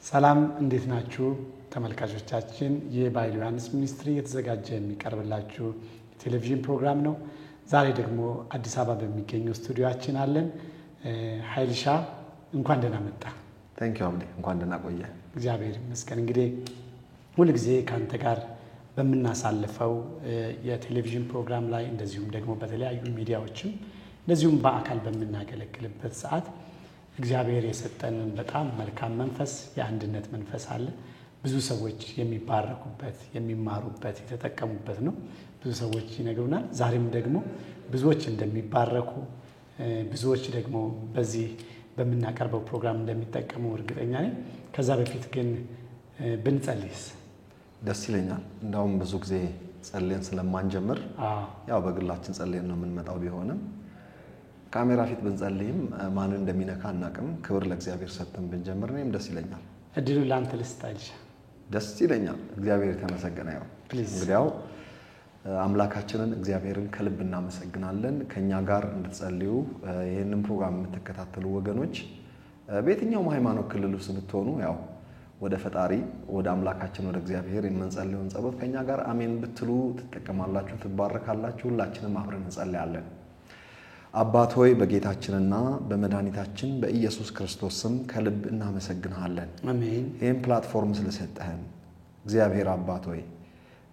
ሰላም እንዴት ናችሁ ተመልካቾቻችን? የባይል ዮሐንስ ሚኒስትሪ የተዘጋጀ የሚቀርብላችሁ ቴሌቪዥን ፕሮግራም ነው። ዛሬ ደግሞ አዲስ አበባ በሚገኘው ስቱዲዮአችን አለን። ኃይልሻ እንኳን ደህና መጣ። ታንክ ዩ አምዲ፣ እንኳን ደህና ቆየ። እግዚአብሔር ይመስገን። እንግዲህ ሁል ጊዜ ካንተ ጋር በመናሳልፈው የቴሌቪዥን ፕሮግራም ላይ እንደዚሁም ደግሞ በተለያዩ ሚዲያዎችም እንደዚሁም በአካል በመናገለግልበት ሰዓት እግዚአብሔር የሰጠንን በጣም መልካም መንፈስ የአንድነት መንፈስ አለ። ብዙ ሰዎች የሚባረኩበት የሚማሩበት የተጠቀሙበት ነው። ብዙ ሰዎች ይነግሩናል። ዛሬም ደግሞ ብዙዎች እንደሚባረኩ ብዙዎች ደግሞ በዚህ በመናቀርበው ፕሮግራም እንደሚጠቀሙ እርግጠኛ ነኝ። ከዛ በፊት ግን ብንጸልይስ ደስ ይለኛል። እንደውም ብዙ ጊዜ ጸልየን ስለማንጀምር ያው በግላችን ጸልየን ነው የምንመጣው። ቢሆንም ካሜራ ፊት ብንጸልይም ማን እንደሚነካ አናውቅም። ክብር ለእግዚአብሔር ሰጥተን ብንጀምር እኔም ደስ ይለኛል። እድሉ ላንተ ልስጣልሽ። ደስ ይለኛል። እግዚአብሔር የተመሰገነ ይሁን። እንግዲያው አምላካችንን እግዚአብሔርን ከልብ እናመሰግናለን። ከኛ ጋር እንድትጸልዩ ይሄንን ፕሮግራም የምትከታተሉ ወገኖች በየትኛውም ሃይማኖት ክልል ውስጥ ብትሆኑ ያው ወደ ፈጣሪ ወደ አምላካችን ወደ እግዚአብሔር የምንጸልየውን ጸሎት ከኛ ጋር አሜን ብትሉ ትጠቀማላችሁ፣ ትባረካላችሁ። ሁላችንም አብረን እንጸልያለን። አባት ሆይ በጌታችንና በመድኃኒታችን በኢየሱስ ክርስቶስ ስም ከልብ እናመሰግንሃለን። አሜን። ይህን ፕላትፎርም ስለሰጠህን እግዚአብሔር አባት ሆይ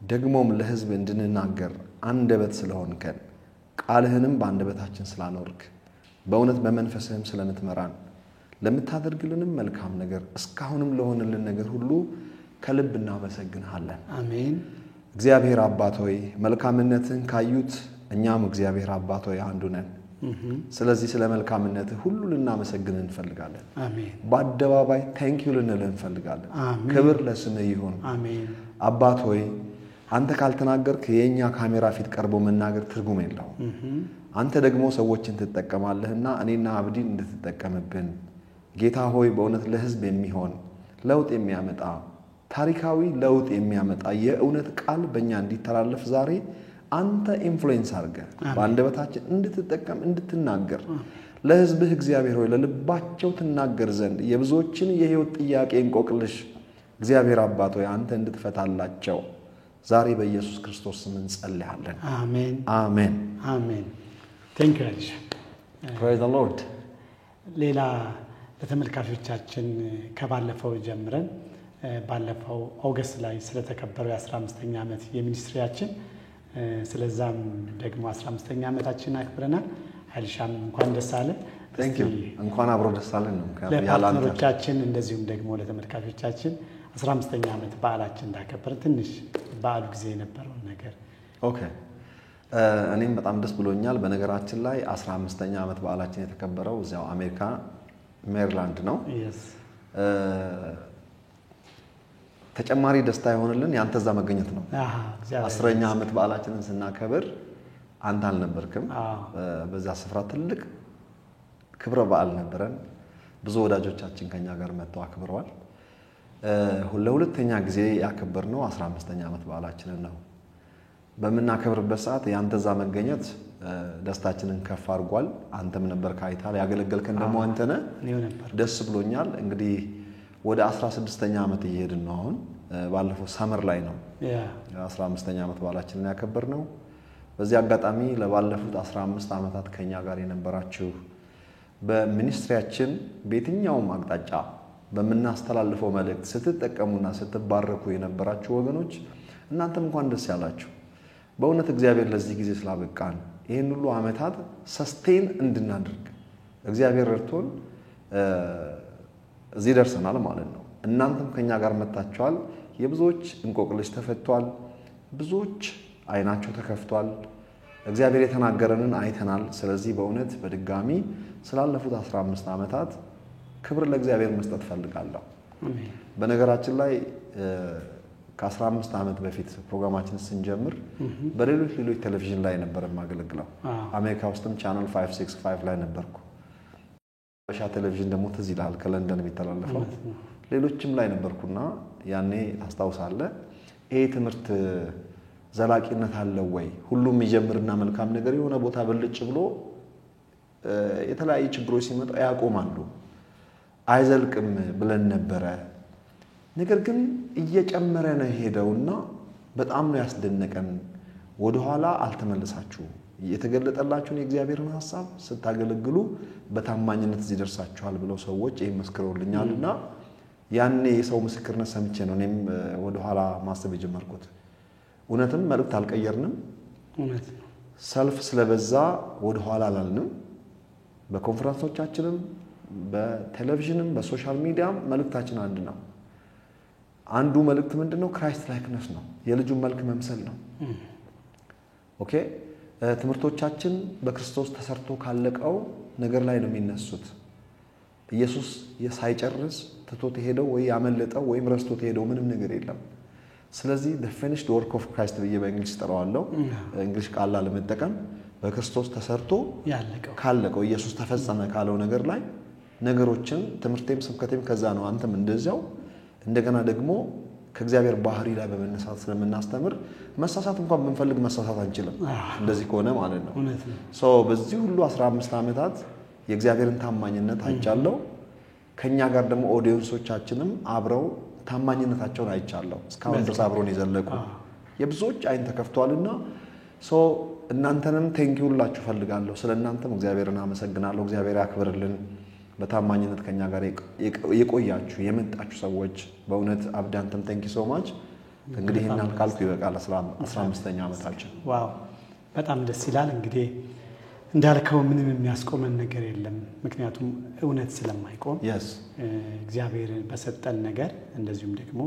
ደግሞም ለሕዝብ እንድንናገር አንደበት ስለሆንከን ቃልህንም በአንደበታችን ስላኖርክ በእውነት በመንፈስህም ስለምትመራን ለምታደርግልንም መልካም ነገር እስካሁንም ለሆነልን ነገር ሁሉ ከልብ እናመሰግንሃለን። አሜን። እግዚአብሔር አባት ሆይ መልካምነትህን ካዩት እኛም እግዚአብሔር አባት ሆይ አንዱ ነን። ስለዚህ ስለ መልካምነትህ ሁሉ ልናመሰግንህ እንፈልጋለን። አሜን። በአደባባይ ታንኪዩ ልንልህ እንፈልጋለን። ክብር ለስምህ ይሁን። አሜን። አባት ሆይ አንተ ካልተናገርክ የኛ ካሜራ ፊት ቀርቦ መናገር ትርጉም የለውም። አንተ ደግሞ ሰዎችን ትጠቀማለህና እኔና አብዲን እንድትጠቀምብን ጌታ ሆይ በእውነት ለሕዝብ የሚሆን ለውጥ የሚያመጣ ታሪካዊ ለውጥ የሚያመጣ የእውነት ቃል በእኛ እንዲተላለፍ ዛሬ አንተ ኢንፍሉዌንስ አድርገህ በአንደበታችን እንድትጠቀም እንድትናገር ለሕዝብህ እግዚአብሔር ሆይ ለልባቸው ትናገር ዘንድ የብዙዎችን የሕይወት ጥያቄ እንቆቅልሽ እግዚአብሔር አባት ሆይ አንተ እንድትፈታላቸው ዛሬ በኢየሱስ ክርስቶስ ስም እንጸልያለን። አሜን። አሜን። አሜን። ቴንክ ዩ አሊሻ። ፕሬዝ ዘ ሎርድ። ሌላ ለተመልካቾቻችን ከባለፈው ጀምረን ባለፈው ኦገስት ላይ ስለተከበረው የ15ኛ ዓመት የሚኒስትሪያችን ስለዛም ደግሞ 15ኛ ዓመታችን አክብረናል። ኃይልሻም እንኳን ደስ አለ። ቴንክ ዩ። እንኳን አብሮ ደስ አለን ነው ለፓርትነሮቻችን እንደዚሁም ደግሞ ለተመልካቾቻችን 15ኛ ዓመት በዓላችን እንዳከበርን ትንሽ በዓሉ ጊዜ የነበረውን ነገር። ኦኬ። እኔም በጣም ደስ ብሎኛል። በነገራችን ላይ 15ኛ ዓመት በዓላችን የተከበረው እዚያው አሜሪካ ሜሪላንድ ነው። ተጨማሪ ደስታ ይሆንልን ያንተ እዛ መገኘት ነው። 10ኛ ዓመት በዓላችንን ስናከብር አንተ አልነበርክም። በዛ ስፍራ ትልቅ ክብረ በዓል ነበረን። ብዙ ወዳጆቻችን ከኛ ጋር መጥተው አክብረዋል። ለሁለተኛ ጊዜ ያከበርነው 15ኛ ዓመት በዓላችንን ነው። በመናከብርበት ሰዓት ያንተ እዛ መገኘት ደስታችንን ከፍ አድርጓል። አንተም ነበር ካይታል ያገለገልከን ደግሞ አንተ ነህ። ደስ ብሎኛል። እንግዲህ ወደ 16ኛ ዓመት እየሄድን ነው። አሁን ባለፈው ሰመር ላይ ነው 15ኛ ዓመት በዓላችንን ያከበርነው። በዚህ አጋጣሚ ለባለፉት 15 ዓመታት ከኛ ጋር የነበራችሁ በሚኒስትሪያችን በየትኛውም አቅጣጫ በመናስተላልፈው መልእክት ስትጠቀሙና ስትባረኩ የነበራችሁ ወገኖች እናንተም እንኳን ደስ ያላችሁ። በእውነት እግዚአብሔር ለዚህ ጊዜ ስላበቃን ይሄን ሁሉ ዓመታት ሰስቴን እንድናደርግ እግዚአብሔር ረድቶን እዚህ ደርሰናል ማለት ነው። እናንተም ከኛ ጋር መጣችኋል። የብዙዎች እንቆቅልሽ ተፈቷል። ብዙዎች አይናቸው ተከፍቷል። እግዚአብሔር የተናገረንን አይተናል። ስለዚህ በእውነት በድጋሚ ስላለፉት 15 ዓመታት ክብር ለእግዚአብሔር መስጠት ፈልጋለሁ። በነገራችን ላይ ከ15 ዓመት በፊት ፕሮግራማችን ስንጀምር በሌሎች ቴሌቪዥን ላይ ነበር የማገለግለው። አሜሪካ ውስጥም ቻናል 565 ላይ ነበርኩ። በሻ ቴሌቪዥን ደግሞ ትዝ ይላል ከለንደን የሚተላለፈው ሌሎችም ላይ ነበርኩና ያኔ ታስታውሳለህ ይሄ ትምህርት ዘላቂነት አለው ወይ? ሁሉም ይጀምርና መልካም ነገር የሆነ ቦታ በልጭ ብሎ የተለያየ ችግሮች ሲመጣ ያቆማሉ። አይዘልቅም ብለን ነበረ። ነገር ግን እየጨመረ ነው ሄደውና በጣም ነው ያስደነቀን። ወደ ኋላ አልተመለሳችሁም። የተገለጠላችሁን የእግዚአብሔርን ሐሳብ ስታገለግሉ በታማኝነት እዚህ ደርሳችኋል ብለው ሰዎች ይሄን መስክረውልኛልና ያኔ የሰው ምስክርነት ሰምቼ ነው እኔም ወደ ኋላ ማሰብ የጀመርኩት። እውነትም መልእክት አልቀየርንም። እውነት ነው። ሰልፍ ስለበዛ ወደ ኋላ አላልንም። በኮንፈረንሶቻችንም በቴሌቪዥንም በሶሻል ሚዲያም መልእክታችን አንድ ነው። አንዱ መልእክት ምንድነው? ክራይስት ላይክነስ ነው። የልጁን መልክ መምሰል ነው። ኦኬ ትምህርቶቻችን በክርስቶስ ተሰርቶ ካለቀው ነገር ላይ ነው የሚነሱት። ኢየሱስ ሳይጨርስ ትቶት ሄደው ወይ ያመለጠው ወይም ረስቶት ሄደው ምንም ነገር የለም። ስለዚህ the finished work of Christ ብዬ በእንግሊዝ ጠራዋለሁ። እንግሊዝ ቃል ለመጠቀም በክርስቶስ ተሰርቶ ካለቀው ኢየሱስ ተፈጸመ ካለው ነገር ላይ ነገሮችን ትምህርቴም ስብከቴም ከዛ ነው። አንተም እንደዚያው እንደገና ደግሞ ከእግዚአብሔር ባህሪ ላይ በመነሳት ስለምናስተምር መሳሳት እንኳን ብንፈልግ መሳሳት አንችልም። እንደዚህ ከሆነ ማለት ነው። በዚህ ሁሉ 15 ዓመታት የእግዚአብሔርን ታማኝነት አይቻለሁ። ከኛ ጋር ደግሞ ኦዲየንሶቻችንም አብረው ታማኝነታቸውን አይቻለሁ። እስካሁን ድረስ አብረውን የዘለቁ የብዙዎች አይን ተከፍቷልና እናንተንም ቴንኪው ላችሁ ፈልጋለሁ። ስለእናንተም እግዚአብሔርን አመሰግናለሁ። እግዚአብሔር ያክብርልን። በታማኝነት ከኛ ጋር የቆያችሁ የመጣችሁ ሰዎች በእውነት አብዳንተም ቴንኪ ሶ ማች። እንግዲህ እናል ካልኩ ይበቃል። 15ኛ ዓመታችን ዋው በጣም ደስ ይላል። እንግዲህ እንዳልከው ምንም የሚያስቆመን ነገር የለም። ምክንያቱም እውነት ስለማይቆም እግዚአብሔር በሰጠን ነገር እንደዚሁም ደግሞ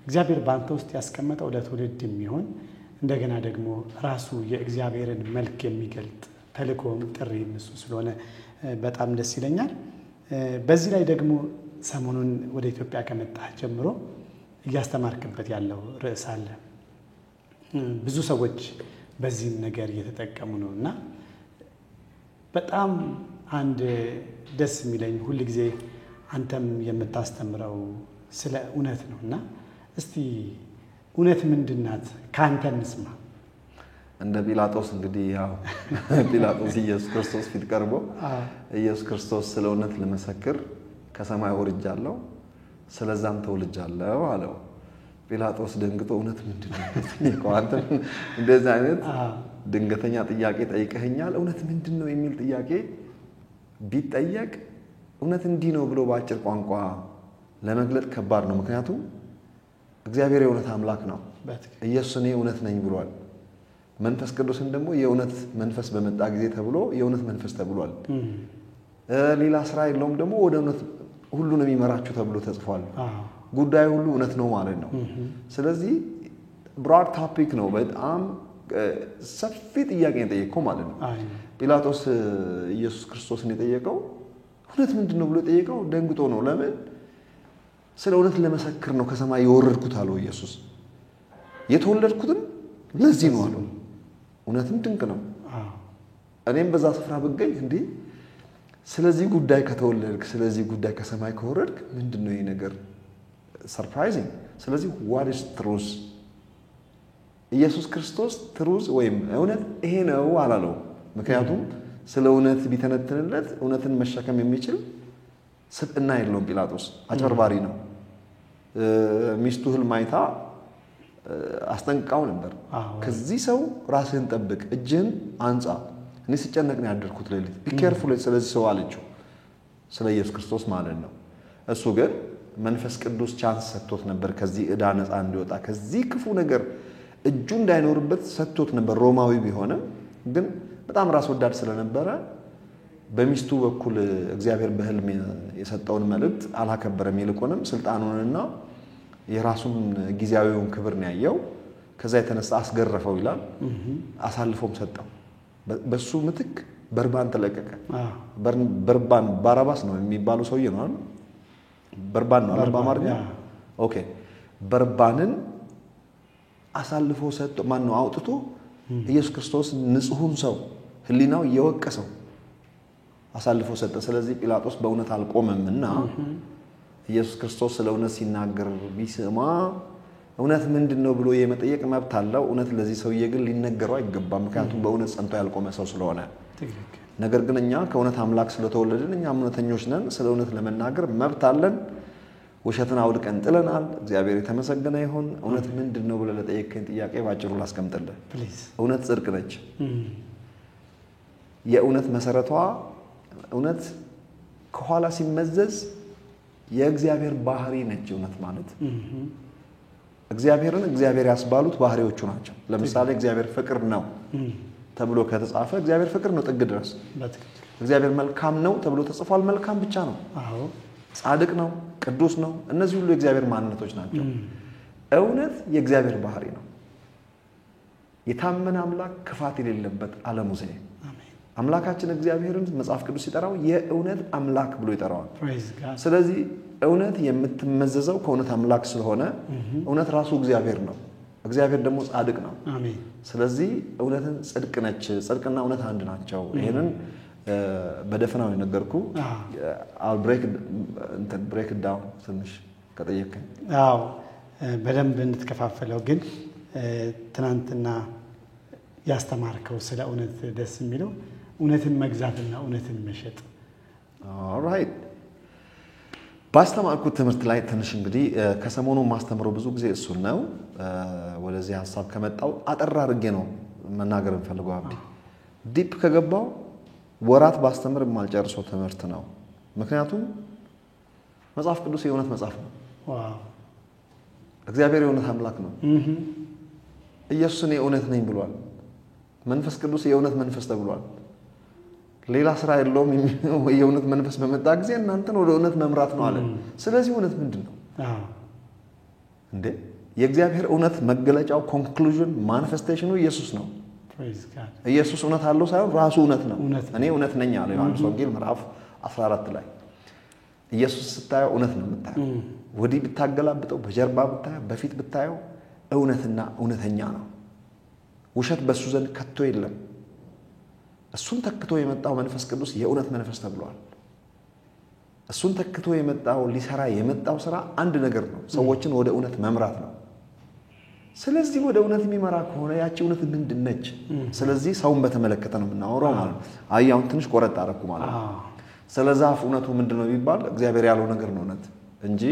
እግዚአብሔር ባንተ ውስጥ ያስቀመጠው ለትውልድ የሚሆን እንደገና ደግሞ ራሱ የእግዚአብሔርን መልክ የሚገልጥ ተልእኮም ጥሪም እሱ ስለሆነ በጣም ደስ ይለኛል። በዚህ ላይ ደግሞ ሰሞኑን ወደ ኢትዮጵያ ከመጣህ ጀምሮ እያስተማርክበት ያለው ርዕስ አለ። ብዙ ሰዎች በዚህም ነገር እየተጠቀሙ ነውና በጣም አንድ ደስ የሚለኝ ሁሉ ጊዜ አንተም የምታስተምረው ስለ እውነት ነውና እስቲ እውነት ምንድናት ካንተ እንስማ። እንደ ጲላጦስ እንግዲህ ያው ጲላጦስ ኢየሱስ ክርስቶስ ፊት ቀርቦ ኢየሱስ ክርስቶስ ስለ እውነት ለመሰክር ከሰማይ ወርጃለሁ ስለዛም ተወልጃለሁ አለው። ጲላጦስ ደንግጦ እውነት ምንድነው ይቆአንተ እንደዛ አይነት ድንገተኛ ጥያቄ ጠይቀኸኛል እውነት ምንድነው የሚል ጥያቄ ቢጠየቅ እውነት እንዲህ ነው ብሎ ባጭር ቋንቋ ለመግለጥ ከባድ ነው። ምክንያቱም እግዚአብሔር የእውነት አምላክ ነው። ኢየሱስ እኔ እውነት ነኝ ብሏል። መንፈስ ቅዱስን ደግሞ የእውነት መንፈስ በመጣ ጊዜ ተብሎ የእውነት መንፈስ ተብሏል። ሌላ ስራ የለውም ደግሞ ወደ እውነት ሁሉ ነው የሚመራችሁ ተብሎ ተጽፏል። ጉዳዩ ሁሉ እውነት ነው ማለት ነው። ስለዚህ ብሮድ ቶፒክ ነው። በጣም ሰፊ ጥያቄ ነው የጠየቀው ማለት ነው። ጲላጦስ ኢየሱስ ክርስቶስን የጠየቀው እውነት ምንድነው ብሎ ጠየቀው። ደንግጦ ነው። ለምን? ስለ እውነት ለመሰክር ነው ከሰማይ የወረድኩት አለው ኢየሱስ። የተወለድኩትም ለዚህ ነው አለው። እውነትም ድንቅ ነው። እኔም በዛ ስፍራ ብገኝ እንዴ ስለዚህ ጉዳይ ከተወለድክ ስለዚህ ጉዳይ ከሰማይ ከወረድክ ምንድነው ይሄ ነገር ሰርፕራይዚንግ። ስለዚህ what is truth? ኢየሱስ ክርስቶስ ትሩዝ ወይም እውነት ይሄ ነው አላለው። ምክንያቱም ስለ እውነት ቢተነተንለት እውነትን መሸከም የሚችል ስብዕና የለውም። ጲላጦስ አጭበርባሪ ነው። ሚስቱ ህልም አይታ አስጠንቅቃው ነበር። ከዚህ ሰው ራስህን ጠብቅ፣ እጅህን አንጻ፣ እኔ ሲጨነቅ ነው ያደርኩት ሌሊት ቢ ኬርፉል ስለዚህ ሰው አለችው። ስለ ኢየሱስ ክርስቶስ ማለት ነው። እሱ ግን መንፈስ ቅዱስ ቻንስ ሰጥቶት ነበር ከዚህ ዕዳ ነፃ እንዲወጣ ከዚህ ክፉ ነገር እጁ እንዳይኖርበት ሰጥቶት ነበር። ሮማዊ ቢሆንም ግን በጣም ራስ ወዳድ ስለነበረ በሚስቱ በኩል እግዚአብሔር በህልም የሰጠውን መልእክት አላከበረም። ይልቁንም ስልጣኑንና የራሱን ጊዜያዊውን ክብር ነው ያየው። ከዛ የተነሳ አስገረፈው ይላል። አሳልፎም ሰጠው። በሱ ምትክ በርባን ተለቀቀ። በርባን ባራባስ ነው የሚባለው ሰውዬ ነው አይደል? በርባን ነው አይደል በአማርኛ? ኦኬ በርባንን አሳልፎ ሰጠ። ማን ነው አውጥቶ ኢየሱስ ክርስቶስ ንጹሑን ሰው ህሊናው የወቀሰው አሳልፎ ሰጠ። ስለዚህ ጲላጦስ በእውነት አልቆመምና ኢየሱስ ክርስቶስ ስለ እውነት ሲናገር ቢሰማ እውነት ምንድነው ብሎ የመጠየቅ መብት አለው። እውነት ለዚህ ሰውዬ ግን ሊነገረው አይገባም። ምክንያቱም በእውነት ጸንቶ ያልቆመ ሰው ስለሆነ። ነገር ግን እኛ ከእውነት አምላክ ስለተወለድን እኛ እውነተኞች ነን። ስለ እውነት ለመናገር መብት አለን። ውሸትን አውልቀን ጥለናል። እግዚአብሔር የተመሰገነ ይሁን። እውነት ምንድነው ብለህ ለጠየቀኝ ጥያቄ ባጭሩ ላስቀምጥልህ። እውነት ጽድቅ ነች። የእውነት መሰረቷ እውነት ከኋላ ሲመዘዝ የእግዚአብሔር ባህሪ ነች። እውነት ማለት እግዚአብሔርን እግዚአብሔር ያስባሉት ባህሪዎቹ ናቸው። ለምሳሌ እግዚአብሔር ፍቅር ነው ተብሎ ከተጻፈ እግዚአብሔር ፍቅር ነው ጥግ ድረስ። እግዚአብሔር መልካም ነው ተብሎ ተጽፏል። መልካም ብቻ ነው። ጻድቅ ነው፣ ቅዱስ ነው። እነዚህ ሁሉ የእግዚአብሔር ማንነቶች ናቸው። እውነት የእግዚአብሔር ባህሪ ነው። የታመነ አምላክ ክፋት የሌለበት ዓለሙ ዘይ አምላካችን እግዚአብሔርን መጽሐፍ ቅዱስ ሲጠራው የእውነት አምላክ ብሎ ይጠራዋል። ስለዚህ እውነት የምትመዘዘው ከእውነት አምላክ ስለሆነ እውነት ራሱ እግዚአብሔር ነው። እግዚአብሔር ደግሞ ጻድቅ ነው። ስለዚህ እውነትን ጽድቅ ነች። ጽድቅና እውነት አንድ ናቸው። ይሄንን በደፈናው የነገርኩ አል ብሬክ ዳውን ትንሽ ከጠየቀኝ በደንብ እንድትከፋፈለው ግን ትናንትና ያስተማርከው ስለ እውነት ደስ የሚለው እውነትን መግዛትና እውነትን መሸጥ። ኦልራይት ባስተማርኩት ትምህርት ላይ ትንሽ እንግዲህ ከሰሞኑ ማስተምረው ብዙ ጊዜ እሱ ነው። ወደዚህ ሐሳብ ከመጣው አጠራ አድርጌ ነው መናገር እንፈልገው። አብዲ ዲፕ ከገባው ወራት ባስተምር የማልጨርሰው ትምህርት ነው። ምክንያቱም መጽሐፍ ቅዱስ የእውነት መጽሐፍ ነው። እግዚአብሔር የእውነት አምላክ ነው። ኢየሱስ እኔ እውነት ነኝ ብሏል። መንፈስ ቅዱስ የእውነት መንፈስ ተብሏል። ሌላ ስራ የለውም። የእውነት መንፈስ በመጣ ጊዜ እናንተን ወደ እውነት መምራት ነው አለ። ስለዚህ እውነት ምንድነው እንዴ? የእግዚአብሔር እውነት መገለጫው ኮንክሉዥን ማኒፌስቴሽኑ ኢየሱስ ነው። ኢየሱስ እውነት አለው ሳይሆን ራሱ እውነት ነው። እኔ እውነት ነኝ አለ ዮሐንስ ወንጌል ምዕራፍ 14 ላይ። ኢየሱስ ስታየው እውነት ነው የምታየው። ወዲህ ብታገላብጠው፣ በጀርባ ብታየው፣ በፊት ብታየው እውነትና እውነተኛ ነው። ውሸት በሱ ዘንድ ከቶ የለም። እሱን ተክቶ የመጣው መንፈስ ቅዱስ የእውነት መንፈስ ተብሏል። እሱን ተክቶ የመጣው ሊሰራ የመጣው ስራ አንድ ነገር ነው፣ ሰዎችን ወደ እውነት መምራት ነው። ስለዚህ ወደ እውነት የሚመራ ከሆነ ያቺ እውነት ምንድነች? ስለዚህ ሰውን በተመለከተ ነው የምናወራው ማለት ነው። አሁን ትንሽ ቆረጥ አደረኩ ማለት ነው። ስለ ዛፍ እውነቱ ምንድነው ቢባል እግዚአብሔር ያለው ነገር ነው እውነት እንጂ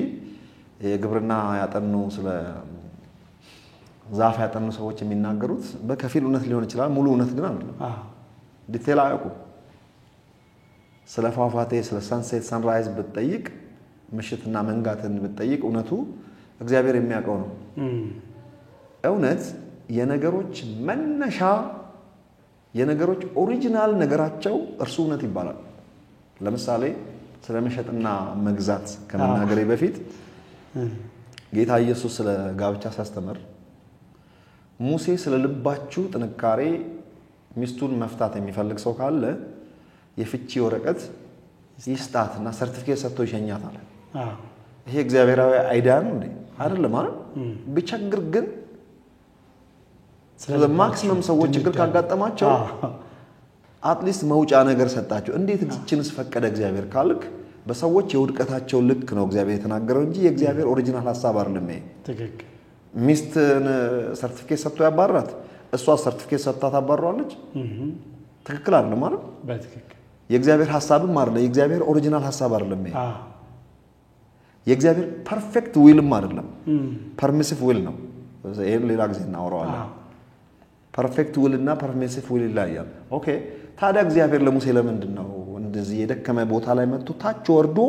የግብርና ያጠኑ ስለ ዛፍ ያጠኑ ሰዎች የሚናገሩት በከፊል እውነት ሊሆን ይችላል፣ ሙሉ እውነት ግን አይደለም። ዲቴል አያውቁም። ስለ ፏፏቴ ስለ ሰንሴት ሰንራይዝ ብትጠይቅ፣ ምሽትና መንጋትን ብትጠይቅ እውነቱ እግዚአብሔር የሚያውቀው ነው። እውነት የነገሮች መነሻ የነገሮች ኦሪጂናል ነገራቸው እርሱ እውነት ይባላል። ለምሳሌ ስለ መሸጥና መግዛት ከመናገሬ በፊት ጌታ ኢየሱስ ስለ ጋብቻ ሲያስተምር ሙሴ ስለ ልባችሁ ጥንካሬ ሚስቱን መፍታት የሚፈልግ ሰው ካለ የፍቺ ወረቀት ይስጣትና ሰርቲፊኬት ሰጥቶ ይሸኛታል። ይሄ እግዚአብሔራዊ አይዲያ ነው እንዴ? አይደለም አይደል? ቢቸግር ግን ስለ ማክሲመም ሰዎች ችግር ካጋጠማቸው አትሊስት መውጫ ነገር ሰጣቸው። እንዴት እችንስ ፈቀደ እግዚአብሔር ካልክ በሰዎች የውድቀታቸው ልክ ነው እግዚአብሔር የተናገረው እንጂ የእግዚአብሔር ኦሪጂናል ሐሳብ አይደለም። ይሄ ትክክል። ሚስትን ሰርቲፊኬት ሰጥቶ ያባራት እሷ ሰርቲፊኬት ሰጥታ ታባራለች። ትክክል አይደለም ማለት በትክክል የእግዚአብሔር ሐሳብም አይደለም፣ የእግዚአብሔር ኦሪጂናል ሐሳብ አይደለም። ይሄ የእግዚአብሔር ፐርፌክት ዊልም አይደለም፣ ፐርሚሲቭ ዊል ነው። ይሄን ሌላ ጊዜ እናወራዋለን። ፐርፌክት ዊል እና ፐርሚሲቭ ዊል ይለያያል። ኦኬ ታዲያ እግዚአብሔር ለሙሴ ለምንድነው እንደዚህ የደከመ ቦታ ላይ መጥቶ ታች ወርዶ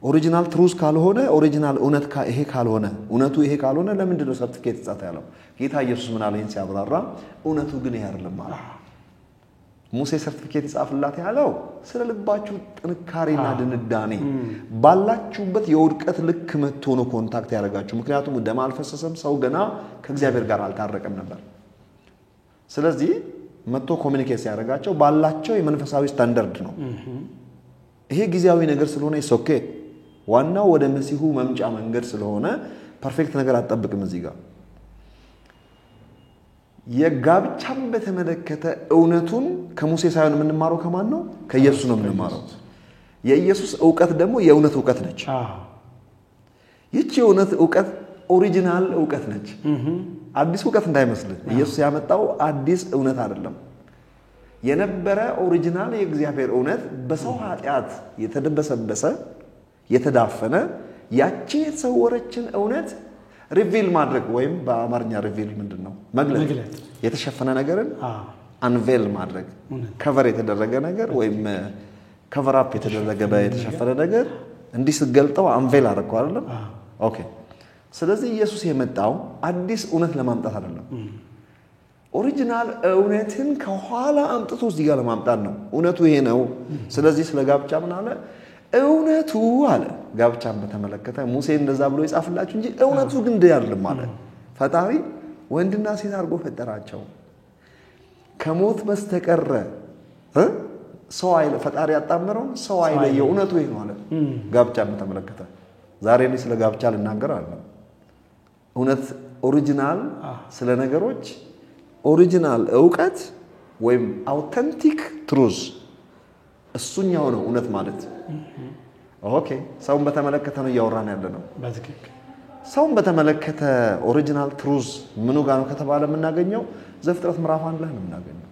ኦሪጂናል ትሩዝ ካልሆነ ኦሪጂናል እውነት ይሄ ካልሆነ እውነቱ ይሄ ካልሆነ ለምንድነው ሰርቲፊኬት ይጻታ ያለው? ጌታ ኢየሱስ ምን አለኝ ሲያብራራ እውነቱ ግን ይሄ አይደለም ማለት ሙሴ ሰርቲፊኬት ይጻፍላት ያለው ስለ ልባችሁ ጥንካሬና ድንዳኔ ባላችሁበት የውድቀት ልክ መጥቶ ነው ኮንታክት ያደርጋችሁ። ምክንያቱም ደም አልፈሰሰም፣ ሰው ገና ከእግዚአብሔር ጋር አልታረቀም ነበር። ስለዚህ መጥቶ ኮሚኒኬት ያደርጋቸው ባላቸው የመንፈሳዊ ስታንዳርድ ነው። ይሄ ጊዜያዊ ነገር ስለሆነ ኦኬ፣ ዋናው ወደ መሲሁ መምጫ መንገድ ስለሆነ ፐርፌክት ነገር አትጠብቅም። እዚህ ጋር የጋብቻን በተመለከተ እውነቱን ከሙሴ ሳይሆን የምንማረው ከማን ነው? ከኢየሱስ ነው የምንማረው። የኢየሱስ ዕውቀት ደግሞ የእውነት ዕውቀት ነች። ይህች የእውነት ዕውቀት ኦሪጂናል ዕውቀት ነች። አዲስ ዕውቀት እንዳይመስልህ። ኢየሱስ ያመጣው አዲስ እውነት አይደለም። የነበረ ኦሪጂናል የእግዚአብሔር እውነት በሰው ኃጢአት የተደበሰበሰ የተዳፈነ ያቺ የተሰወረችን እውነት ሪቪል ማድረግ ወይም በአማርኛ ሪቪል ምንድነው መግለጥ የተሸፈነ ነገርን አንቬል ማድረግ ከቨር የተደረገ ነገር ወይም ከቨር አፕ የተደረገ በየተሸፈነ ነገር እንዲህ ስገልጠው አንቬል አደረገው አይደለም ኦኬ ስለዚህ ኢየሱስ የመጣው አዲስ እውነት ለማምጣት አይደለም ኦሪጂናል እውነትን ከኋላ አምጥቶ እዚህ ጋር ለማምጣት ነው እውነቱ ይሄ ነው ስለዚህ ስለ ጋብቻ ምን አለ እውነቱ አለ ጋብቻን በተመለከተ ሙሴ እንደዛ ብሎ ይጻፍላችሁ እንጂ እውነቱ ግን እንደ አይደለም ማለት ፈጣሪ ወንድና ሴት አድርጎ ፈጠራቸው ከሞት በስተቀር ሰው አይለ ፈጣሪ ያጣመረው ሰው አይለየው እውነቱ ይሄ ነው አለ ጋብቻን በተመለከተ ዛሬ ላይ ስለ ጋብቻ ልናገር አይደለም እውነት ኦሪጂናል ስለ ነገሮች ኦሪጂናል ዕውቀት ወይም አውተንቲክ ትሩዝ እሱኛው ነው እውነት ማለት ኦኬ ሰውን በተመለከተ ነው ያወራን ያለነው በትክክል ሰውን በተመለከተ ኦሪጂናል ትሩዝ ምኑ ጋር ነው ከተባለ የምናገኘው ዘፍጥረት ምዕራፍ 1 ላይ ነው የምናገኘው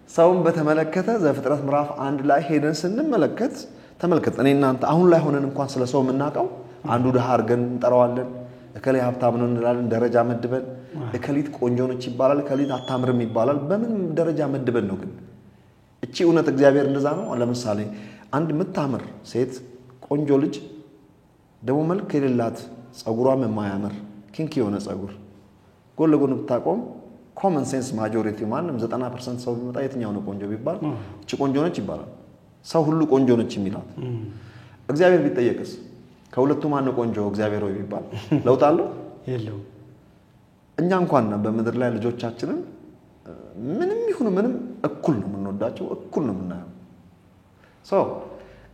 ሰውን በተመለከተ ዘፍጥረት ምዕራፍ 1 ላይ ሄደን ስንመለከት ተመልከት እኔና አንተ አሁን ላይ ሆነን እንኳን ስለ ሰው የምናውቀው አንዱ ደሃ አድርገን እንጠራዋለን እከሌ ሀብታም ነው እንላለን ደረጃ መድበን እከሊት ቆንጆ ነች ይባላል እከሊት አታምርም ይባላል በምን ደረጃ መድበን ነው ግን እቺ እውነት እግዚአብሔር እንደዛ ነው ለምሳሌ አንድ የምታምር ሴት ቆንጆ ልጅ ደሞ መልክ የሌላት ጸጉሯም የማያምር ኪንኪ የሆነ ጸጉር ጎን ለጎን ብታቆም ኮመን ሴንስ ማጆሪቲ ማንም 90% ሰው ቢመጣ የትኛው ነው ቆንጆ ቢባል እቺ ቆንጆ ነች ይባላል ሰው ሁሉ ቆንጆ ነች የሚላት እግዚአብሔር ቢጠየቅስ ከሁለቱ ማን ነው ቆንጆ እግዚአብሔር ወይ ቢባል ለውጥ አለው የለውም እኛ እንኳን በመድር ላይ ልጆቻችንን ምንም ይሁን ምንም እኩል ነው የምንወዳቸው እኩል ነው የምናየው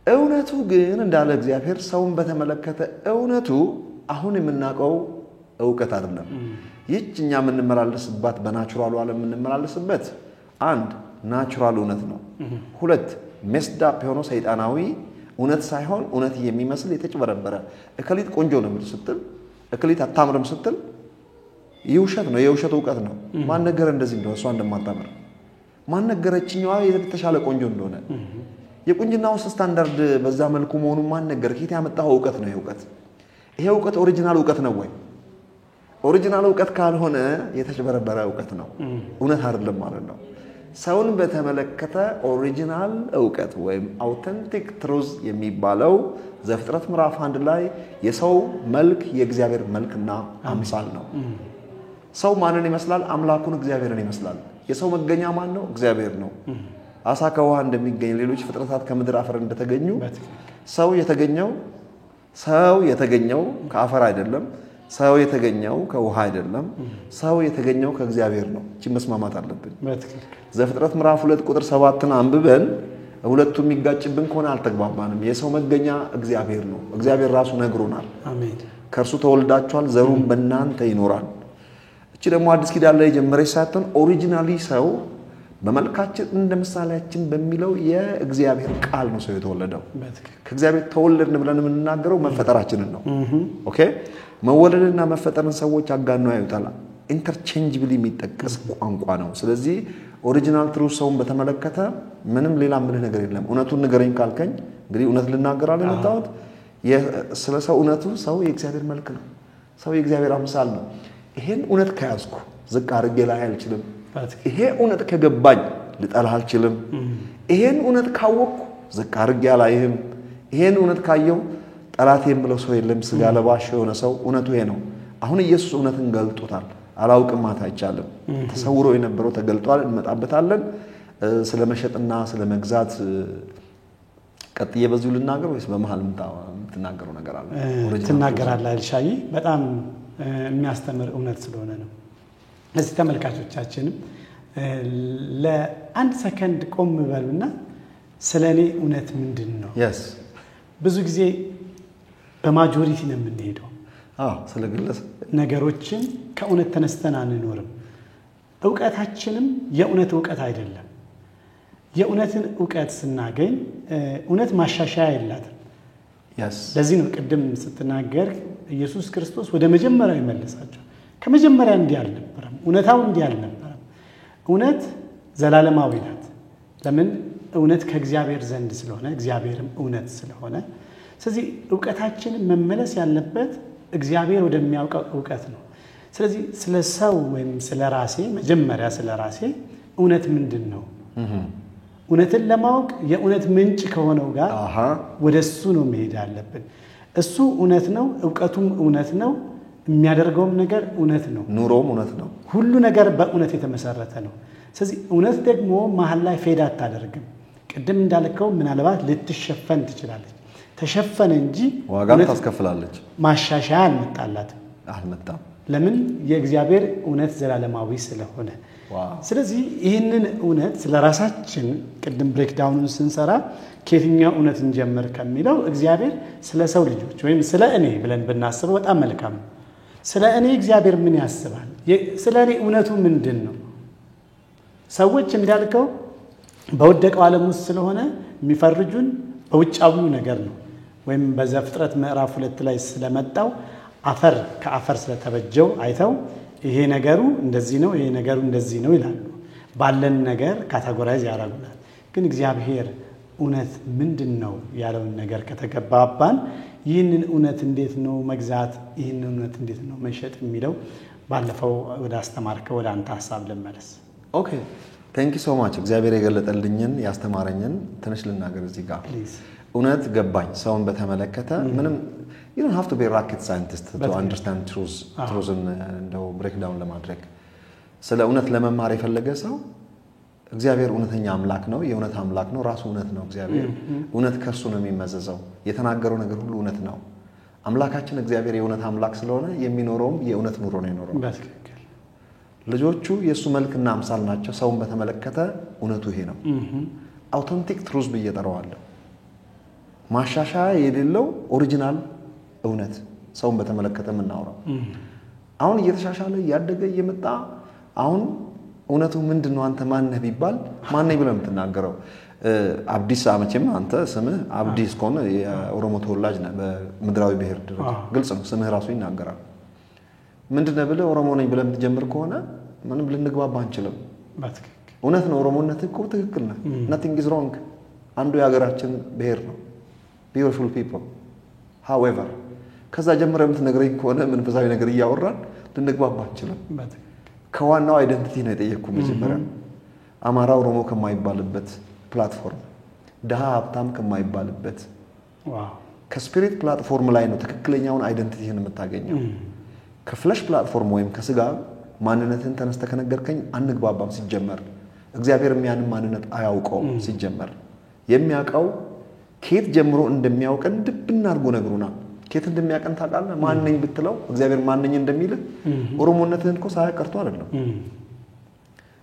እውነቱ ግን እንዳለ እግዚአብሔር ሰውን በተመለከተ እውነቱ አሁን የምናውቀው ዕውቀት አይደለም ይህችኛ የምንመላለስባት በናቹራሉ ዓለም የምንመላለስበት አንድ ናቹራል እውነት ነው ሁለት ሜስድ አፕ የሆነው ሰይጣናዊ እውነት ሳይሆን እውነት የሚመስል የተጭበረበረ እከሊት ቆንጆ ነው ስትል እከሊት አታምርም ስትል ይውሸት ነው የውሸት ዕውቀት ነው ማን ነገር እንደዚህ እንደው እሷ እንደማታምር ማን ነገረችኛዋ የተሻለ ቆንጆ እንደሆነ የቁንጅናው ስታንዳርድ በዛ መልኩ መሆኑ ማን ነገር ከየት ያመጣው ዕውቀት ነው ይሄ ዕውቀት ኦሪጂናል ዕውቀት ነው ወይ ኦሪጂናል ዕውቀት ካልሆነ የተጭበረበረ ዕውቀት ነው እውነት አይደለም ማለት ነው ሰውን በተመለከተ ኦሪጂናል ዕውቀት ወይም አውተንቲክ ትሩዝ የሚባለው ዘፍጥረት ምዕራፍ 1 ላይ የሰው መልክ የእግዚአብሔር መልክና አምሳል ነው ሰው ማንን ይመስላል አምላኩን እግዚአብሔርን ይመስላል የሰው መገኛ ማን ነው እግዚአብሔር ነው አሳ ከውሃ እንደሚገኝ ሌሎች ፍጥረታት ከምድር አፈር እንደተገኙ ሰው የተገኘው ከአፈር አይደለም ሰው የተገኘው ከውሃ አይደለም ሰው የተገኘው ከእግዚአብሔር ነው እቺ መስማማት አለብን ዘፍጥረት ምዕራፍ 2 ቁጥር 7ን አንብበን ሁለቱ የሚጋጭብን ከሆነ አልተግባባንም የሰው መገኛ እግዚአብሔር ነው እግዚአብሔር ራሱ ነግሮናል አሜን ከርሱ ተወልዳችኋል ዘሩም በእናንተ ይኖራል እቺ ደግሞ አዲስ ኪዳን ላይ ጀመረች ሳይሆን ኦሪጂናሊ ሰው በመልካችን እንደ ምሳሌያችን በሚለው የእግዚአብሔር ቃል ነው ሰው የተወለደው ከእግዚአብሔር ተወለድን ብለን የምንናገረው መፈጠራችንን ነው ኦኬ መወለድና መፈጠርን ሰዎች አጋነው ያዩታል ኢንተርቼንጅብሊ የሚጠቀስ ቋንቋ ነው ስለዚህ ኦሪጂናል ትሩዝ ሰውን በተመለከተ ምንም ሌላ ምንም ነገር የለም እውነቱን ንገረኝ ካልከኝ እንግዲህ እውነት ልናገራለሁ መጣሁት ስለ ሰው እውነቱ ሰው የእግዚአብሔር መልክ ነው ሰው የእግዚአብሔር አምሳል ነው ይሄን እውነት ከያዝኩ ዝቅ አድርጌ ላይ አልችልም ይሄ እውነት ከገባኝ ልጠላህ አልችልም ይሄን እውነት ካወቅኩ ዝቅ አድርጌ አላይህም ይሄን እውነት ካየው ጠላት የምለው ሰው የለም ስጋ ለባሽ የሆነ ሰው እውነቱ ይሄ ነው አሁን ኢየሱስ እውነትን ገልጦታል አላውቅም ማለት አይቻልም ተሰውሮ የነበረው ተገልጧል እንመጣበታለን ስለመሸጥና ስለመግዛት ቀጥዬ በዚሁ ልናገር ወይስ በመሃል የምትናገረው ነገር አለ ትናገራለህ አልሻይ በጣም የሚያስተምር እውነት ስለሆነ ነው እዚህ ተመልካቾቻችንም ለአንድ ሰከንድ ቆም በሉና ስለኔ እውነት ምንድነው ብዙ ጊዜ በማጆሪቲ ነው የምንሄደው ስለግለስ ነገሮችን ከእውነት ተነስተን አንኖርም ዕውቀታችንም የእውነት ዕውቀት አይደለም የእውነትን ዕውቀት ስናገኝ እውነት ማሻሻያ የላትም ለዚህ ነው ቅድም ስትናገር ኢየሱስ ክርስቶስ ወደ መጀመሪያው ይመለሳቸው ከመጀመሪያ እንዲህ አልነበረም እውነታው እንዲህ አልነበረም እውነት ዘላለማዊ ናት ለምን እውነት ከእግዚአብሔር ዘንድ ስለሆነ እግዚአብሔርም እውነት ስለሆነ ስለዚህ ዕውቀታችን መመለስ ያለበት እግዚአብሔር ወደሚያውቀው ዕውቀት ነው። ስለዚህ ስለ ሰው ወይም ስለ ራሴ መጀመሪያ ስለ ራሴ እውነት ምንድን ነው? እውነትን ለማወቅ የእውነት ምንጭ ከሆነው ጋር ወደ እሱ ነው መሄድ ያለብን። እሱ እውነት ነው፣ ዕውቀቱም እውነት ነው፣ የሚያደርገውም ነገር እውነት ነው፣ ኑሮም እውነት ነው። ሁሉ ነገር በእውነት የተመሰረተ ነው። ስለዚህ እውነት ደግሞ መሀል ላይ ፌድ አታደርግም። ቅድም እንዳልከው ምናልባት ልትሸፈን ትችላለች፣ ተሸፈነ እንጂ ዋጋም ታስከፍላለች። ማሻሻያ አልመጣም። ለምን? የእግዚአብሔር እውነት ዘላለማዊ ስለሆነ። ስለዚህ ይህንን እውነት ስለ ራሳችን ቅድም ብሬክዳውኑን ስንሰራ ከየትኛው እውነት እንጀምር ከሚለው እግዚአብሔር ስለ ሰው ልጆች ወይም ስለ እኔ ብለን ብናስበው በጣም መልካም ነው። ስለ እኔ እግዚአብሔር ምን ያስባል? ስለ እኔ እውነቱ ምንድን ነው? ሰዎች እንዳልከው በወደቀው ዓለም ውስጥ ስለሆነ የሚፈርጁን በውጫዊው ነገር ነው። ወይም በዘፍጥረት ምዕራፍ 2 ላይ ስለመጣው አፈር ከአፈር ስለተበጀው አይተው ይሄ ነገሩ እንደዚህ ነው፣ ይሄ ነገሩ እንደዚህ ነው ይላሉ። ባለን ነገር ካታጎራይዝ ያደርጉናል። ግን እግዚአብሔር እውነት ምንድን ነው ያለውን ነገር ከተገባባን ይህንን እውነት እንዴት ነው መግዛት፣ ይህንን እውነት እንዴት ነው መሸጥ የሚለው ባለፈው ወደ አስተማርከው ወደ አንተ ሀሳብ ልመለስ። ኦኬ ቴንክ ዩ ሶ ማች። እግዚአብሔር የገለጠልኝን ያስተማረኝን ትንሽ ልናገር እዚህ ጋር። እውነት ገባኝ። ሰውን በተመለከተ ምንም you don't have to be a rocket scientist to understand truth እንደው ብሬክዳውን ለማድረግ ስለ እውነት ለመማር የፈለገ ሰው እግዚአብሔር እውነተኛ አምላክ ነው፣ የእውነት አምላክ ነው፣ ራሱ እውነት ነው። እግዚአብሔር እውነት ከእርሱ ነው የሚመዘዘው። የተናገረው ነገር ሁሉ እውነት ነው። አምላካችን እግዚአብሔር የእውነት አምላክ ስለሆነ የሚኖረውም የእውነት ኑሮ ነው የኖረው። ልጆቹ የእሱ መልክና አምሳል ናቸው። ሰውን በተመለከተ እውነቱ ይሄ ነው። አውተንቲክ ትሩዝ ብዬ እጠራዋለሁ። ማሻሻያ የሌለው ኦሪጂናል እውነት ሰውን በተመለከተ የምናወራው አሁን እየተሻሻለ እያደገ እየመጣ አሁን እውነቱ ምንድነው? አንተ ማን ነህ ቢባል ማን ነኝ ብለህ የምትናገረው? አብዲስ አመቼም አንተ ስምህ አብዲስ ከሆነ የኦሮሞ ተወላጅ ነህ በምድራዊ ብሔር ደረጃ ግልጽ ነው። ስምህ ራሱ ይናገራል። ምንድነው ብለህ ኦሮሞ ነኝ ብለህ የምትጀምር ከሆነ ምንም ልንግባባ አንችልም። እውነት ነው። ኦሮሞነት እኮ ትክክል ነህ። nothing is wrong። አንዱ የሀገራችን ብሔር ነው። beautiful people however ከዛ ጀምረህ የምትነግረኝ ከሆነ መንፈሳዊ ነገር እያወራን ልንግባባ አንችልም። ከዋናው አይደንቲቲ ነው የጠየቅኩት መጀመሪያ። አማራ ኦሮሞ ከማይባልበት ፕላትፎርም፣ ደሃ ሀብታም ከማይባልበት ከስፒሪት ፕላትፎርም ላይ ነው ትክክለኛውን አይደንቲቲህን የምታገኘው። ከፍለሽ ፕላትፎርም ወይም ከስጋ ማንነትን ተነስተህ ከነገርከኝ አንግባባም። ሲጀመር እግዚአብሔር ያንን ማንነት አያውቀውም። ሲጀመር የሚያውቀው ከየት ጀምሮ እንደሚያውቀን ድብና አድርጎ ነግሩናል። ከየት እንደሚያውቀን ታውቃለህ? ማን ነኝ ብትለው እግዚአብሔር ማን ነኝ እንደሚልህ ኦሮሞነትህን እኮ ሳያቀርቱ አይደለም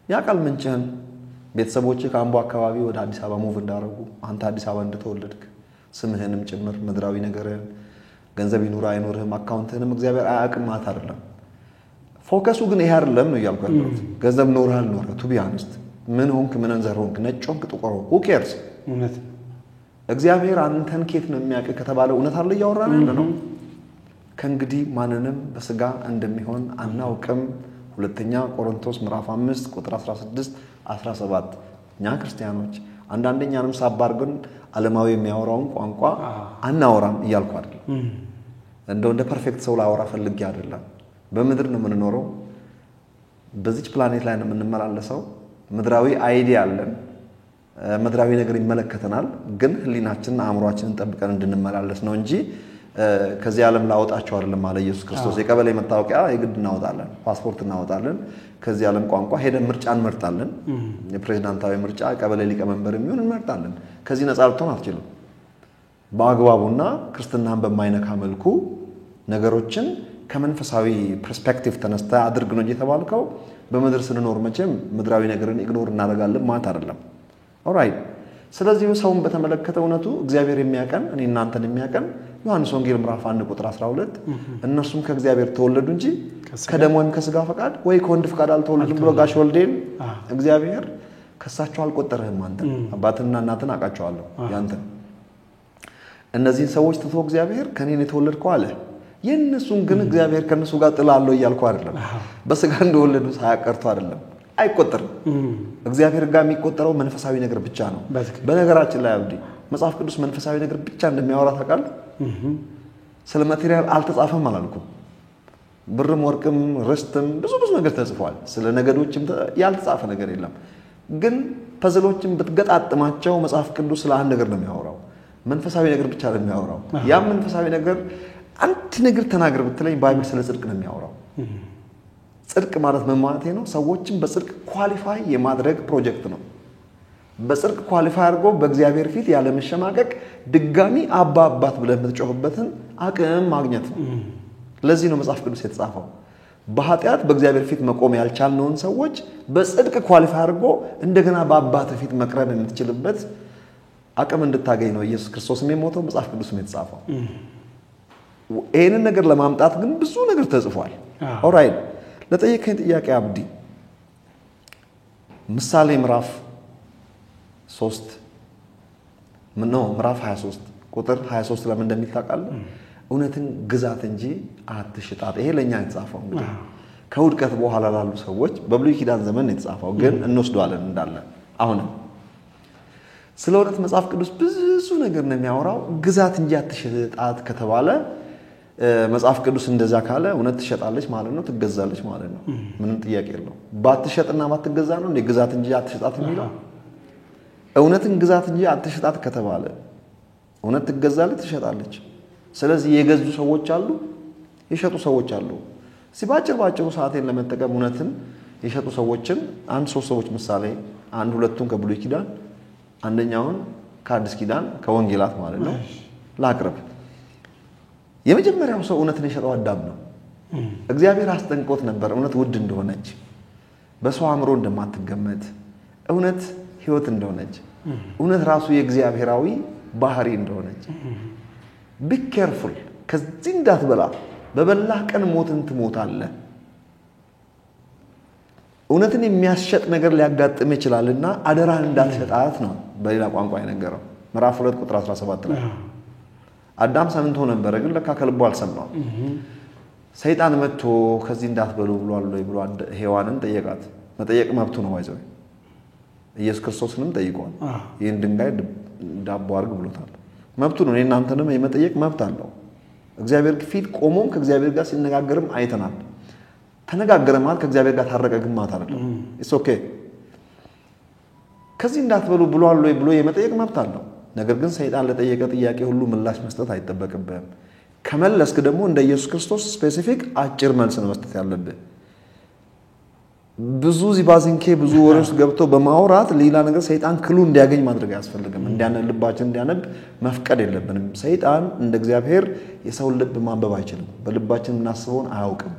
ያውቃል። ምንጭህን፣ ቤተሰቦችህ ከአምቦ አካባቢ ወደ አዲስ አበባ ሙቭ እንዳደረጉ አንተ አዲስ አበባ እንደተወለድክ ስምህንም ጭምር ምድራዊ ነገርህን ገንዘብ ይኑር አይኑርህም አካውንትህንም እግዚአብሔር አያውቅም ማለት አይደለም። ፎከሱ ግን ይሄ አይደለም ነው እያልኩ ያለሁት። ገንዘብ ኖርህ አልኖርህ ቱ ቢ ኦነስት ምን ሆንክ ምን እንዘር ሆንክ ነጭ ሆንክ ጥቁር ሆንክ who cares? እውነት እግዚአብሔር አንተን ከየት ነው የሚያውቅ ከተባለ እውነት አለ እያወራን ያለ ነው። ከእንግዲህ ማንንም በስጋ እንደሚሆን አናውቅም። ሁለተኛ ቆሮንቶስ ምዕራፍ 5 ቁጥር 16 17 እኛ ክርስቲያኖች አንዳንደኛንም ሳባርገን ዓለማዊ የሚያወራውን ቋንቋ አናወራም እያልኩ አይደለም። እንደ ፐርፌክት ሰው ላወራ ፈልጌ አይደለም። በምድር ነው የምንኖረው። በዚች ፕላኔት ላይ ነው የምንመላለሰው። ምድራዊ አይዲያ አለን። ምድራዊ ነገር ይመለከተናል። ግን ህሊናችንና አእምሮአችንን ጠብቀን እንድንመላለስ ነው እንጂ ከዚህ ዓለም ላወጣቸው አይደለም ማለት ኢየሱስ ክርስቶስ። የቀበሌ መታወቂያ የግድ እናወጣለን፣ ፓስፖርት እናወጣለን። ከዚህ ዓለም ቋንቋ ሄደን ምርጫ እንመርጣለን። የፕሬዝዳንታዊ ምርጫ ቀበሌ ሊቀመንበር የሚሆን እንመርጣለን። ከዚህ ነፃ ልትሆን አትችልም። በአግባቡና ክርስትናን በማይነካ መልኩ ነገሮችን ከመንፈሳዊ ፐርስፔክቲቭ ተነስተ አድርግ ነው እንጂ የተባልከው በምድር ስንኖር መቼም ምድራዊ ነገርን ኢግኖር እናደርጋለን ማለት አይደለም። ኦልራይት። ስለዚህ ሰውን በተመለከተ እውነቱ እግዚአብሔር የሚያቀን እኔ እናንተን የሚያቀን ዮሐንስ ወንጌል ምዕራፍ 1 ቁጥር 12 እነሱም ከእግዚአብሔር ተወለዱ እንጂ ከደም ወይም ከስጋ ፈቃድ ወይ ከወንድ ፈቃድ አልተወለዱም ብሎ ጋሽ ወልዴን እግዚአብሔር ከሳቸው አልቆጠረህም። አንተ አባትና እናትን አውቃቸዋለሁ ያንተን እነዚህን ሰዎች ትቶ እግዚአብሔር ከኔን የተወለድከው አለ። የነሱን ግን እግዚአብሔር ከነሱ ጋር ጥላለው እያልኩ አይደለም። በስጋ እንደወለዱ ሳያቀርቱ አይደለም። አይቆጠርም። እግዚአብሔር ጋር የሚቆጠረው መንፈሳዊ ነገር ብቻ ነው። በነገራችን ላይ አብዲ መጽሐፍ ቅዱስ መንፈሳዊ ነገር ብቻ እንደሚያወራ ታውቃለህ? ስለ ማቴሪያል አልተጻፈም አላልኩም። ብርም ወርቅም ርስትም ብዙ ነገር ተጽፏል። ስለ ነገዶችም ያልተጻፈ ነገር የለም። ግን ፐዝሎችን ብትገጣጥማቸው መጽሐፍ ቅዱስ ስለ አንድ ነገር ነው የሚያወራው። መንፈሳዊ ነገር ብቻ ነው የሚያወራው። ያ መንፈሳዊ ነገር አንድ ነገር ተናገር ብትለኝ ባይብል ስለ ጽድቅ ነው የሚያወራው። ጽድቅ ማለት ምን ማለት ነው? ሰዎችን በጽድቅ ኳሊፋይ የማድረግ ፕሮጀክት ነው። በጽድቅ ኳሊፋይ አድርጎ በእግዚአብሔር ፊት ያለ መሸማቀቅ ድጋሚ አባት ብለህ የምትጮህበትን አቅም ማግኘት ነው። ለዚህ ነው መጽሐፍ ቅዱስ የተጻፈው። በኃጢአት በእግዚአብሔር ፊት መቆም ያልቻልነውን ሰዎች በጽድቅ ኳሊፋይ አድርጎ እንደገና በአባት ፊት መቅረብ የምትችልበት አቅም እንድታገኝ ነው ኢየሱስ ክርስቶስም የሞተው፣ መጽሐፍ ቅዱስም የተጻፈው። ይህንን ነገር ለማምጣት ግን ብዙ ነገር ተጽፏል። ኦራይት፣ ለጠየቀኝ ጥያቄ አብዲ ምሳሌ ምዕራፍ 3 ምዕራፍ 23 ቁጥር 23 ለምን እንደሚል ታውቃለህ? እውነትን ግዛት እንጂ አትሽጣት። ይሄ ለኛ የተጻፈው እንግዲህ ከውድቀት በኋላ ላሉ ሰዎች በብሉይ ኪዳን ዘመን የተጻፈው ግን እንወስደዋለን እንዳለ። አሁንም ስለ እውነት መጽሐፍ ቅዱስ ብዙ ነገር ነው የሚያወራው። ግዛት እንጂ አትሽጣት ከተባለ መጽሐፍ ቅዱስ እንደዛ ካለ እውነት ትሸጣለች ማለት ነው፣ ትገዛለች ማለት ነው። ምንም ጥያቄ የለውም። ባትሸጥና ባትገዛ ነው እንዴ ግዛት እንጂ አትሽጣት የሚለው? እውነትን ግዛት እንጂ አትሽጣት ከተባለ እውነት ትገዛለች፣ ትሸጣለች። ስለዚህ የገዙ ሰዎች አሉ፣ የሸጡ ሰዎች አሉ። ባጭሩ ሰዓቴን ለመጠቀም እውነትን የሸጡ ሰዎችን አንድ 3 ሰዎች ምሳሌ አንድ ሁለቱን ከብሉይ ኪዳን አንደኛውን ከአዲስ ኪዳን ከወንጌላት ማለት ነው ላቅርብ። የመጀመሪያው ሰው እውነትን የሸጠው አዳም ነው። እግዚአብሔር አስጠንቅቆት ነበር እውነት ውድ እንደሆነች፣ በሰው አእምሮ እንደማትገመት፣ እውነት ሕይወት እንደሆነች፣ እውነት ራሱ የእግዚአብሔራዊ ባህሪ እንደሆነች። ቢ ኬርፉል፣ ከዚህ እንዳትበላ፣ በበላህ ቀን ሞትን ትሞታለህ። እውነትን የሚያስሸጥ ነገር ሊያጋጥም ይችላልና አደራህን እንዳትሸጣት ነው በሌላ ቋንቋ የነገረው። ምዕራፍ 2 ቁጥር 17 ላይ አዳም ሰምቶ ነበረ፣ ግን ለካ ከልቡ አልሰማው። ሰይጣን መጥቶ ከዚህ እንዳትበሉ ብሏል ወይ ብሎ ሔዋንን ጠየቃት። መጠየቅ መብቱ ነው። አይዘው ኢየሱስ ክርስቶስንም ጠይቋል። ይህን ድንጋይ ዳቦ አድርግ ብሎታል። መብቱ ነው። እናንተንም የመጠየቅ መብት አለው። እግዚአብሔር ፊት ቆሞም ከእግዚአብሔር ጋር ሲነጋገርም አይተናል። ተነጋገረ ማለት ከእግዚአብሔር ጋር ታረቀ ግን ማለት አይደለም። ኢትስ ኦኬ። ከዚህ እንዳትበሉ ብሏል ወይ ብሎ የመጠየቅ መብት አለው። ነገር ግን ሰይጣን ለጠየቀ ጥያቄ ሁሉ ምላሽ መስጠት አይጠበቅብህም። ከመለስክ ደግሞ እንደ ኢየሱስ ክርስቶስ ስፔሲፊክ አጭር መልስ ነው መስጠት ያለብህ። ብዙ ዚባዚንኬ ብዙ ወሬ ውስጥ ገብቶ በማውራት ሌላ ነገር ሰይጣን ክሉ እንዲያገኝ ማድረግ አያስፈልግም። ልባችን እንዲያነብ መፍቀድ የለብንም። ሰይጣን እንደ እግዚአብሔር የሰው ልብ ማንበብ አይችልም። በልባችን የምናስበውን አያውቅም።